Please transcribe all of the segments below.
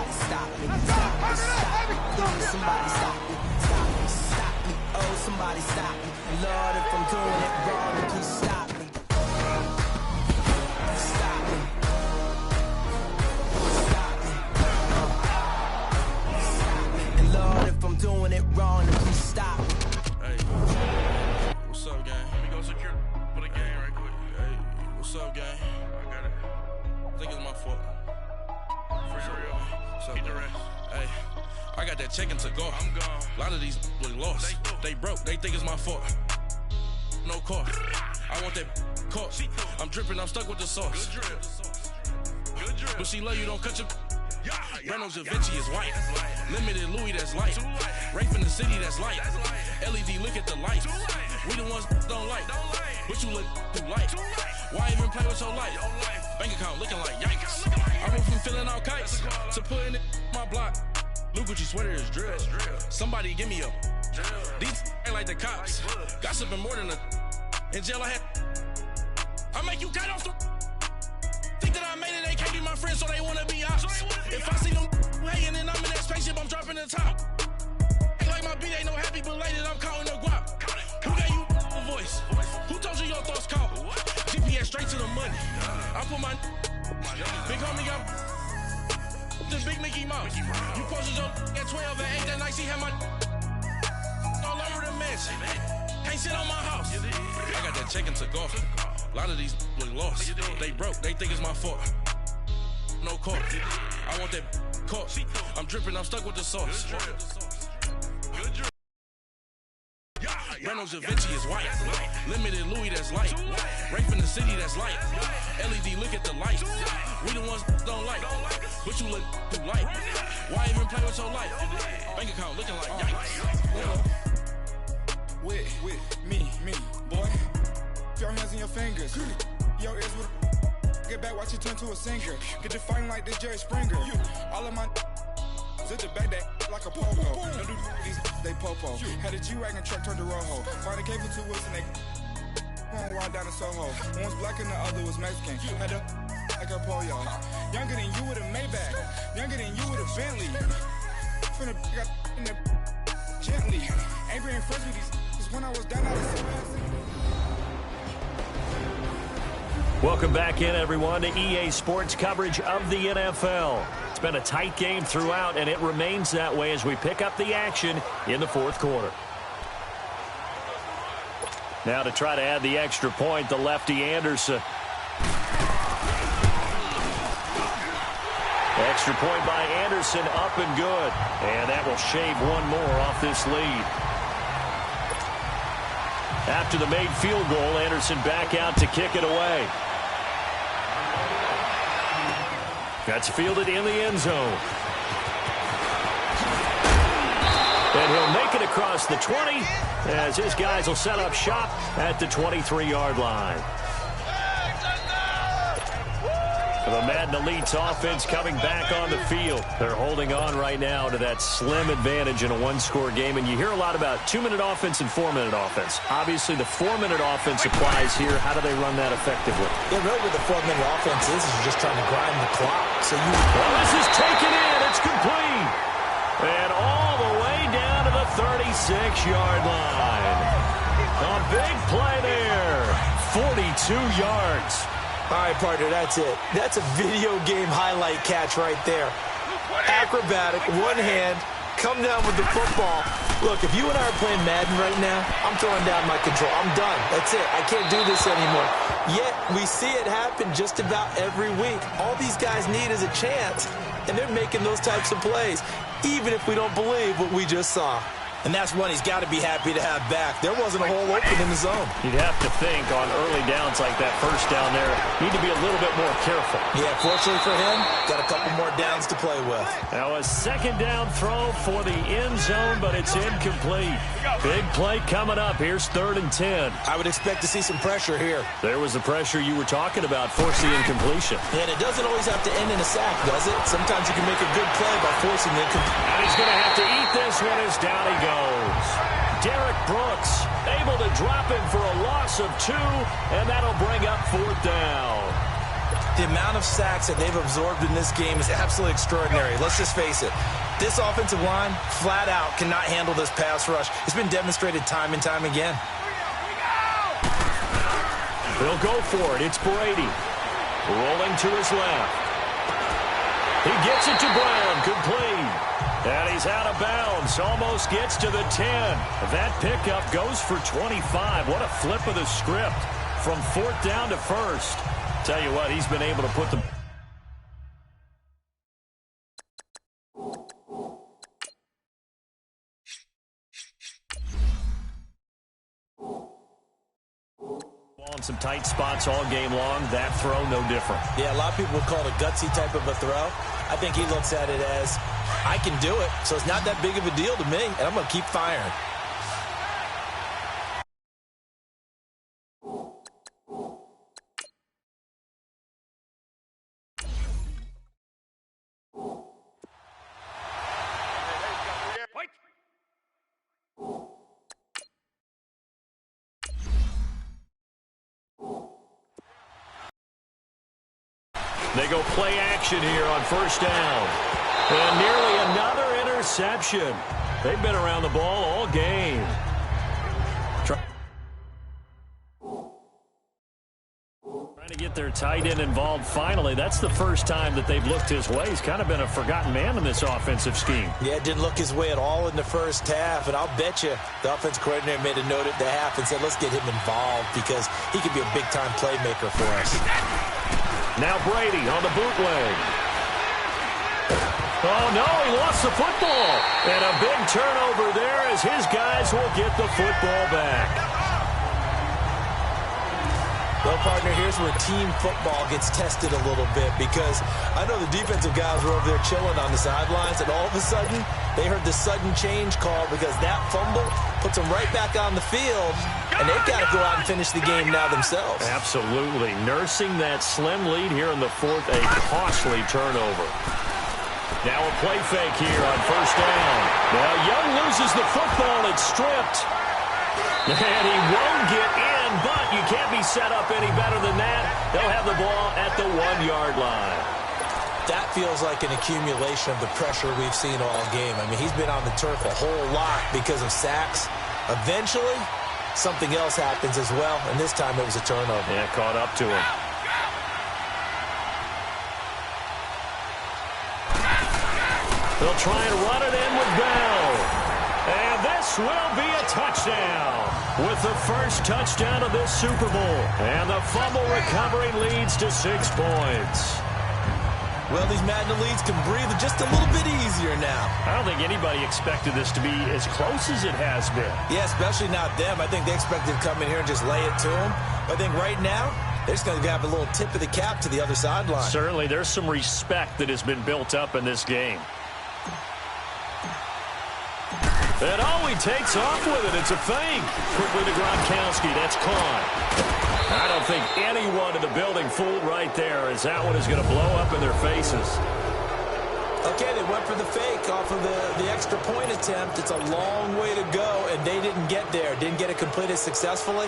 somebody stop me. Stop me, stop me. Please, somebody stop me. Stop me, stop me. Oh, somebody stop me. Lord, if I'm doing it wrong, then please stop me. Stop me. Stop me. Stop me. And Lord, if I'm doing it wrong, then please stop me. Hey, what's up, gang? Let me go secure for the game right quick. Hey, what's up, gang? I got it. I think it's my fault. For real. What's up, man? Hey, I got that check-in to go. I'm gone. A lot of these look lost. They broke. They think it's my fault. No car. I want that caught. I'm dripping. I'm stuck with the sauce. Good drip. Good drip. But she love you. Don't cut your. Reynolds Da Vinci is white. Limited Louis, that's light. Rape in the city, that's light. LED, look at the lights. We the ones don't like. But you look too light. Why even play with your life? Bank account looking like yikes. I went from filling out kites to putting it in my block. Blue Gucci sweater is drill. Somebody give me a. These ain't like the cops. Gossiping more than a. In jail I had. I make you cut off the. Think that I made it, they can't be my friends, so they wanna be ops. If I see them hating and I'm in that spaceship, I'm dropping the top. Ain't like my beat ain't no happy belated, I'm counting the guap. Who gave you a voice? Who told you your thoughts count? GPS straight to the money. I put my big homie got the big Mickey Mouse. You posted your at 12 and 8 that night, she had my all over the mansion. Can't sit on my house. I got that check-in to golf. A lot of these look lost. They broke. They think it's my fault. No car. I want that caught. I'm dripping. I'm stuck with the sauce. Good drip. Reynolds Da Vinci is white. Limited Louis, that's light. Rape in the city, that's light. LED, look at the lights. We the ones don't like. But you look too light. Why even play with your life? Bank account looking like yikes. With me, boy. Your hands in your fingers. Your ears with get back, watch you turn to a singer. Get to fighting like this Jerry Springer. All of my zip the back that like a pogo. Don't do these, they popo. Had a G-Wagon truck turned to Rojo. Find a cable to us and they one ride down in Soho. One was black and the other was Mexican. Had a like a polio. Younger than you with a Maybach. Younger than you with a Bentley. Finna got in there gently. Ain't being friends with these. Cause when I was down, I was so ass. Welcome back in, everyone, to EA Sports coverage of the NFL. It's been a tight game throughout, and it remains that way as we pick up the action in the fourth quarter. Now to try to add the extra point, the lefty Anderson. Extra point by Anderson, up and good. And that will shave one more off this lead. After the made field goal, Anderson back out to kick it away. That's fielded in the end zone. And he'll make it across the 20 as his guys will set up shop at the 23-yard line. The Madden Elite's offense coming back on the field. They're holding on right now to that slim advantage in a one-score game. And you hear a lot about 2-minute offense and 4-minute offense. Obviously, the 4-minute offense applies here. How do they run that effectively? Yeah, really what the 4-minute offense is just trying to grind the clock. So well, this is taken in. It's complete. And all the way down to the 36-yard line. A big play there. 42 yards. All right, partner, that's it. That's a video game highlight catch right there. Acrobatic, one hand, come down with the football. Look, if you and I are playing Madden right now, I'm throwing down my control. I'm done. That's it. I can't do this anymore. Yet, we see it happen just about every week. All these guys need is a chance, and they're making those types of plays, even if we don't believe what we just saw. And that's one he's got to be happy to have back. There wasn't a hole open in the zone. You'd have to think on early downs like that first down there, need to be a little bit more careful. Yeah, fortunately for him, got a couple more downs to play with. Now a second down throw for the end zone, but it's incomplete. Big play coming up. Here's 3rd and 10. I would expect to see some pressure here. There was the pressure you were talking about, forcing incompletion. And it doesn't always have to end in a sack, does it? Sometimes you can make a good play by forcing the incompletion. And he's going to have to eat this one as down he goes. Derek Brooks able to drop him for a loss of 2, and that'll bring up 4th down. The amount of sacks that they've absorbed in this game is absolutely extraordinary. Let's just face it. This offensive line, flat out, cannot handle this pass rush. It's been demonstrated time and time again. They'll go for it. It's Brady. Rolling to his left. He gets it to Brown. Complete. And he's out of bounds. Almost gets to the 10. That pickup goes for 25. What a flip of the script. From 4th down to 1st. Tell you what, he's been able to put the... in some tight spots all game long. That throw, no different. Yeah, a lot of people would call it a gutsy type of a throw. I think he looks at it as, I can do it, so it's not that big of a deal to me, and I'm going to keep firing. They go play action here on 1st down. And nearly another interception. They've been around the ball all game. Trying to get their tight end involved finally. That's the first time that they've looked his way. He's kind of been a forgotten man in this offensive scheme. Yeah, didn't look his way at all in the first half. And I'll bet you the offensive coordinator made a note at the half and said, let's get him involved because he could be a big-time playmaker for us. Now Brady on the bootleg. Oh, no, he lost the football. And a big turnover there as his guys will get the football back. Well, partner, here's where team football gets tested a little bit because I know the defensive guys were over there chilling on the sidelines, and all of a sudden, they heard the sudden change call because that fumble puts them right back on the field, and they've got to go out and finish the game now themselves. Absolutely. Nursing that slim lead here in the 4th, a costly turnover. Now a play fake here on 1st down. Now Young loses the football. It's stripped. And he won't get in, but you can't be set up any better than that. They'll have the ball at the 1-yard line. That feels like an accumulation of the pressure we've seen all game. I mean, he's been on the turf a whole lot because of sacks. Eventually, something else happens as well, and this time it was a turnover. Yeah, caught up to him. They'll try and run it in with Bell. And this will be a touchdown with the first touchdown of this Super Bowl. And the fumble recovery leads to 6 points. Well, these Madden leads can breathe just a little bit easier now. I don't think anybody expected this to be as close as it has been. Yeah, especially not them. I think they expected to come in here and just lay it to them. But I think right now, they're just going to have a little tip of the cap to the other sideline. Certainly, there's some respect that has been built up in this game. And oh, he takes off with it. It's a fake. Quickly to Gronkowski. That's caught. I don't think anyone in the building fooled right there as that one is going to blow up in their faces. Okay, they went for the fake off of the extra point attempt. It's a long way to go, and they didn't get there. Didn't get it completed successfully.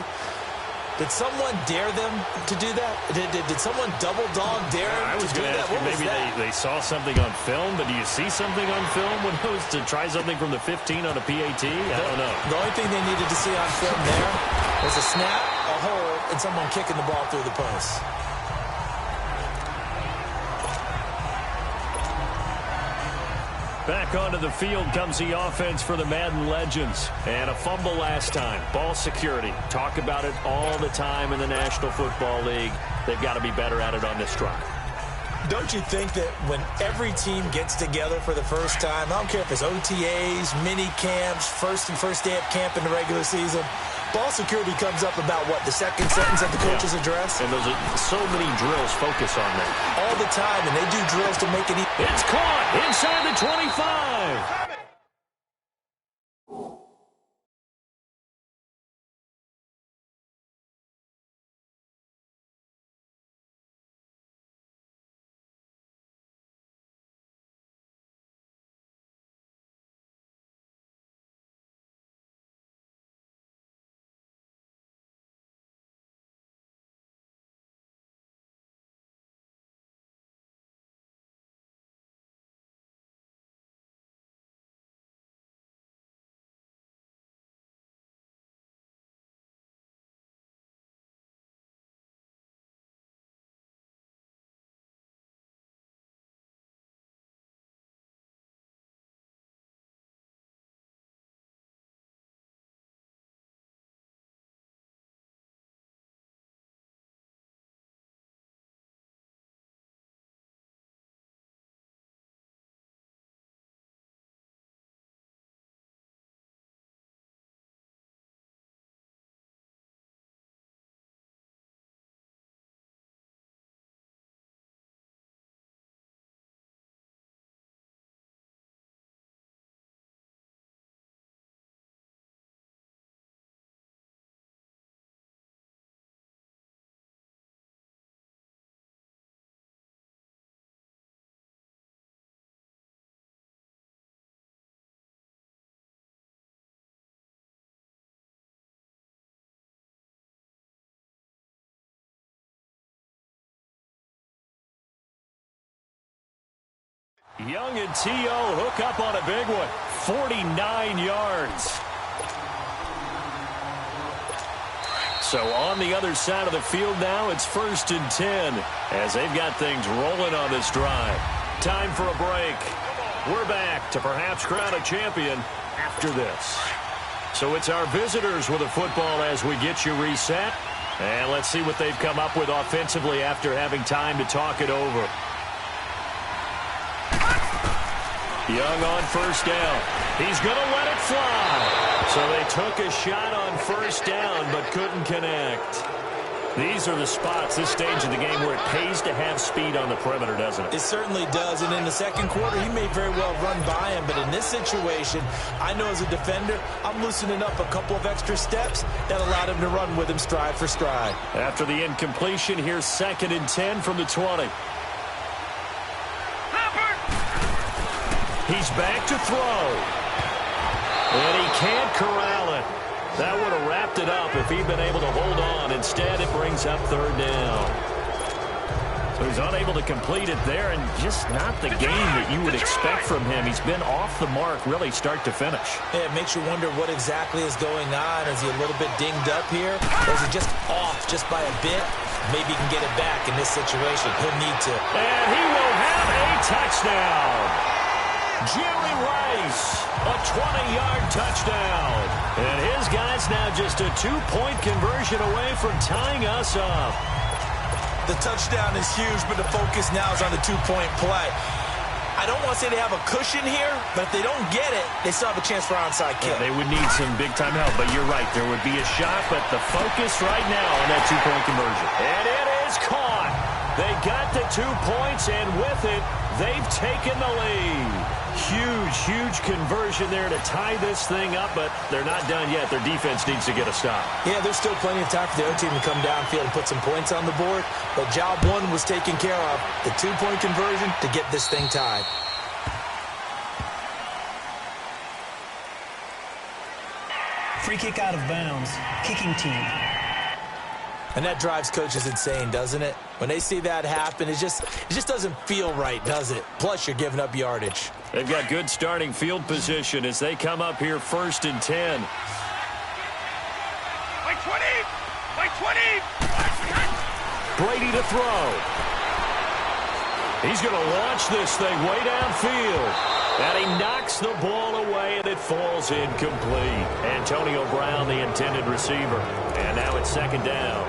Did someone dare them to do that? Did someone double dog dare them I was to do going to that? ask you, maybe they saw something on film, but do you see something on film when it was to try something from the 15 on a PAT? I don't know. The only thing they needed to see on film there was a snap, a hold, and someone kicking the ball through the post. Back onto the field comes the offense for the Madden Legends. And a fumble last time. Ball security. Talk about it all the time in the National Football League. They've got to be better at it on this drive. Don't you think that when every team gets together for the first time, I don't care if it's OTAs, mini camps, first day of camp in the regular season, ball security comes up about, what, the second sentence of the coach's address? And those are so many drills focus on that. All the time, and they do drills to make it easy. It's caught inside the 25. Young and T.O. hook up on a big one. 49 yards. So on the other side of the field now, it's 1st and 10 as they've got things rolling on this drive. Time for a break. We're back to perhaps crown a champion after this. So it's our visitors with the football as we get you reset. And let's see what they've come up with offensively after having time to talk it over. Young on 1st down. He's going to let it fly. So they took a shot on 1st down but couldn't connect. These are the spots, this stage of the game, where it pays to have speed on the perimeter, doesn't it? It certainly does, and in the second quarter, he may very well run by him, but in this situation, I know as a defender, I'm loosening up a couple of extra steps that allowed him to run with him stride for stride. After the incompletion, here's 2nd and 10 from the 20. He's back to throw. And he can't corral it. That would have wrapped it up if he'd been able to hold on. Instead, it brings up 3rd down. So he's unable to complete it there, and just not the game that you would expect from him. He's been off the mark really start to finish. Yeah, it makes you wonder what exactly is going on. Is he a little bit dinged up here? Or is he just off just by a bit? Maybe he can get it back in this situation. He'll need to. And he will have a touchdown. Jerry Rice, a 20-yard touchdown. And his guy's now just a 2-point conversion away from tying us up. The touchdown is huge, but the focus now is on the 2-point play. I don't want to say they have a cushion here, but if they don't get it, they still have a chance for onside kick. Yeah, they would need some big-time help, but you're right. There would be a shot, but the focus right now on that 2-point conversion. And it is caught. They got the 2 points, and with it, they've taken the lead. Huge conversion there to tie this thing up, but they're not done yet. Their defense needs to get a stop. Yeah, there's still plenty of time for the other team to come downfield and put some points on the board, but job 1 was taken care of. The 2-point conversion to get this thing tied. Free kick out of bounds. Kicking team. And that drives coaches insane, doesn't it? When they see that happen, it just doesn't feel right, does it? Plus, you're giving up yardage. They've got good starting field position as they come up here 1st and 10. Like 20! Like 20! Brady to throw. He's going to launch this thing way downfield. And he knocks the ball away, and it falls incomplete. Antonio Brown, the intended receiver. And now it's 2nd down.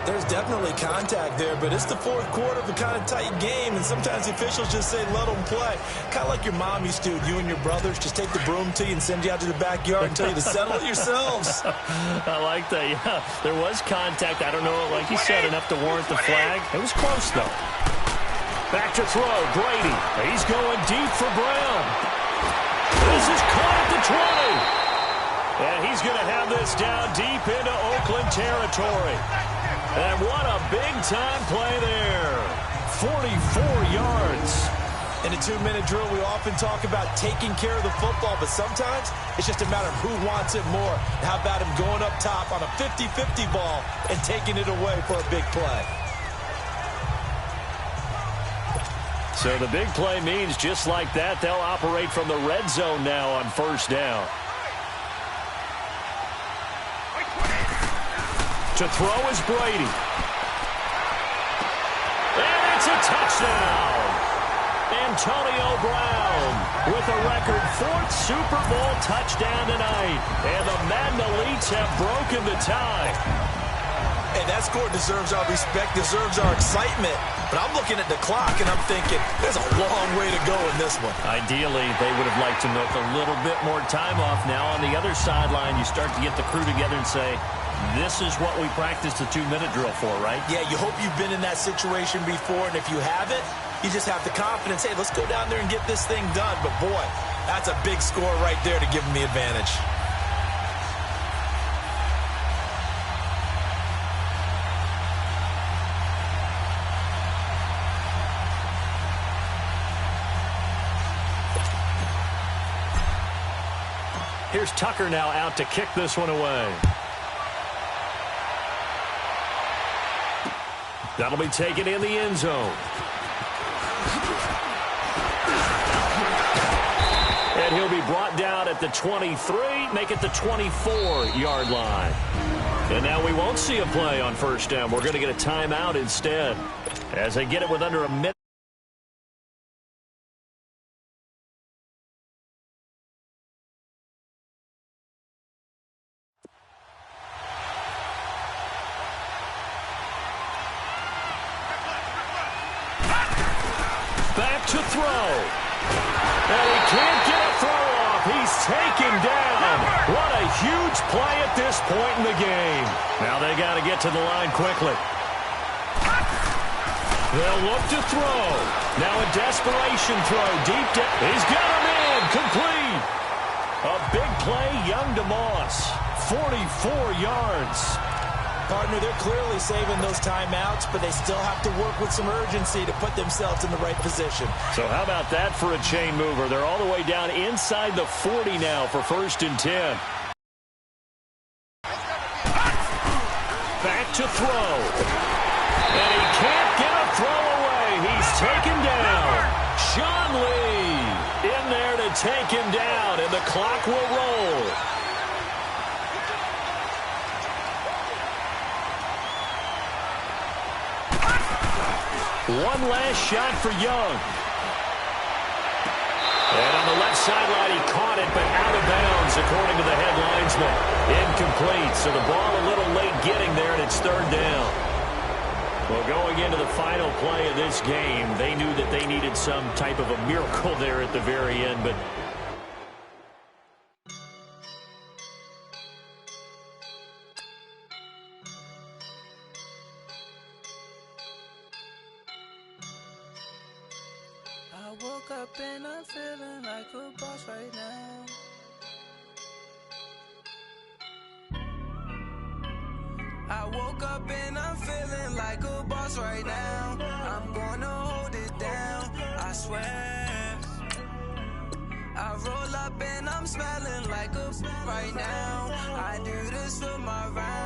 There's definitely contact there, but it's the 4th quarter of a kind of tight game, and sometimes the officials just say, let them play. Kind of like your mom used to, you and your brothers, just take the broom to you and send you out to the backyard and tell you to settle it yourselves. I like that, yeah. There was contact. I don't know, like you said, enough to warrant the flag. It was close, though. Back to throw, Brady. He's going deep for Brown. This is caught at the 20. And he's going to have this down deep into Oakland territory. And what a big-time play there. 44 yards. In a 2-minute drill, we often talk about taking care of the football, but sometimes it's just a matter of who wants it more. How about him going up top on a 50-50 ball and taking it away for a big play? So the big play means just like that, they'll operate from the red zone now on 1st down. To throw is Brady. And it's a touchdown. Antonio Brown with a record 4th Super Bowl touchdown tonight. And the Madden Elites have broken the tie. Hey, that score deserves our respect, deserves our excitement. But I'm looking at the clock, and I'm thinking, there's a long way to go in this one. Ideally, they would have liked to milk a little bit more time off. Now, on the other sideline, you start to get the crew together and say, this is what we practiced the 2-minute drill for, right? Yeah, you hope you've been in that situation before, and if you haven't, you just have the confidence, hey, let's go down there and get this thing done. But, boy, that's a big score right there to give them the advantage. Here's Tucker now out to kick this one away. That'll be taken in the end zone. brought down at the 23, make it the 24-yard line. And now we won't see a play on first down. We're going to get a timeout instead as they get it with under a minute. Back to throw. And he can't get a throw off. He's taken down. What a huge play at this point in the game. Now they got to get to the line quickly. They'll look to throw. Now a desperation throw. Deep down. He's got him in. Complete. A big play, Young DeMoss. 44 yards. Partner, they're clearly saving those timeouts, but they still have to work with some urgency to put themselves in the right position. So how about that for a chain mover? They're all the way down inside the 40 now for 1st and 10. Back to throw. And he can't get a throw away. He's taken down. Sean Lee in there to take him down, and the clock will roll. One last shot for Young. And on the left sideline, he caught it, but out of bounds, according to the head linesman. Incomplete, so the ball a little late getting there, and it's 3rd down. Well, going into the final play of this game, they knew that they needed some type of a miracle there at the very end, but I woke up and I'm feeling like a boss right now. I woke up and I'm feeling like a boss right now. I'm gonna hold it down, I swear. I roll up and I'm smelling like a right now. I do this for my ride.